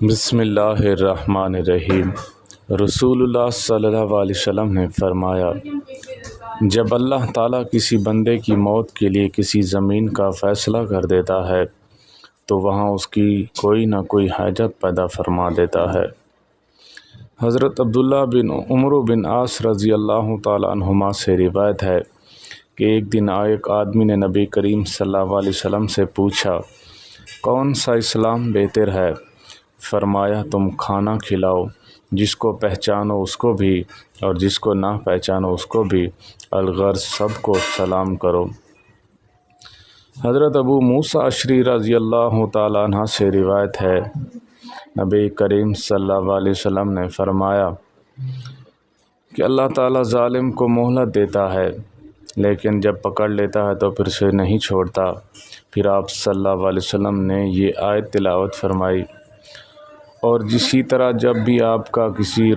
بسم اللہ الرحمن الرحیم۔ رسول اللہ صلی اللہ علیہ وسلم نے فرمایا، جب اللہ تعالیٰ کسی بندے کی موت کے لیے کسی زمین کا فیصلہ کر دیتا ہے تو وہاں اس کی کوئی نہ کوئی حاجت پیدا فرما دیتا ہے۔ حضرت عبداللہ بن عمرو بن عاص رضی اللہ تعالیٰ عنہما سے روایت ہے کہ ایک دن ایک آدمی نے نبی کریم صلی اللہ علیہ وسلم سے پوچھا، کون سا اسلام بہتر ہے؟ فرمایا، تم کھانا کھلاؤ، جس کو پہچانو اس کو بھی اور جس کو نہ پہچانو اس کو بھی، الغرض سب کو سلام کرو۔ حضرت ابو موسیٰ اشعری رضی اللہ تعالیٰ عنہ سے روایت ہے، نبی کریم صلی اللہ علیہ وسلم نے فرمایا کہ اللہ تعالیٰ ظالم کو مہلت دیتا ہے لیکن جب پکڑ لیتا ہے تو پھر سے نہیں چھوڑتا۔ پھر آپ صلی اللہ علیہ وسلم نے یہ آیت تلاوت فرمائی، اور اسی طرح جب بھی آپ کا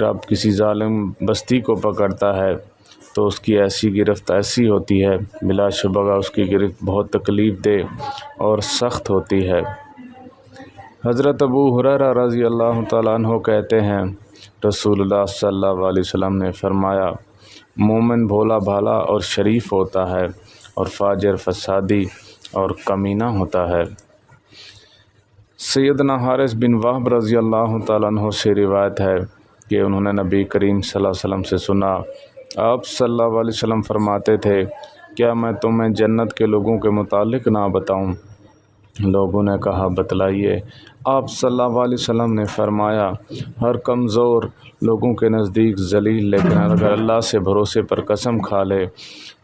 رب کسی ظالم بستی کو پکڑتا ہے تو اس کی ایسی گرفت ایسی ہوتی ہے، بلا شبہ اس کی گرفت بہت تکلیف دہ اور سخت ہوتی ہے۔ حضرت ابو ہریرہ رضی اللہ تعالیٰ عنہ کہتے ہیں، رسول اللہ صلی اللہ علیہ وسلم نے فرمایا، مومن بھولا بھالا اور شریف ہوتا ہے اور فاجر فسادی اور کمینہ ہوتا ہے۔ سیدنا حارث بن وہب رضی اللہ تعالیٰ عنہ سے روایت ہے کہ انہوں نے نبی کریم صلی اللہ علیہ وسلم سے سنا، آپ صلی اللہ علیہ وسلم فرماتے تھے، کیا میں تمہیں جنت کے لوگوں کے متعلق نہ بتاؤں؟ لوگوں نے کہا، بتلائیے۔ آپ صلی اللہ علیہ وسلم نے فرمایا، ہر کمزور لوگوں کے نزدیک ذلیل لیکن اگر اللہ سے بھروسے پر قسم کھا لے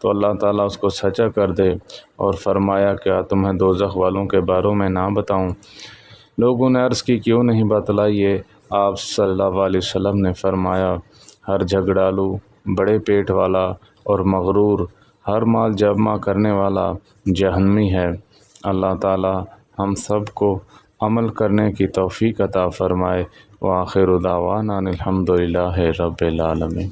تو اللہ تعالیٰ اس کو سچا کر دے، اور فرمایا، کیا تمہیں دوزخ والوں کے بارے میں نہ بتاؤں؟ لوگوں نے عرض کی، کیوں نہیں، بتلائیے۔ آپ صلی اللہ علیہ وسلم نے فرمایا، ہر جھگڑالو، بڑے پیٹ والا اور مغرور، ہر مال جمع کرنے والا جہنمی ہے۔ اللہ تعالی ہم سب کو عمل کرنے کی توفیق عطا فرمائے۔ وآخر دعوانا الحمد للہ رب العالمین۔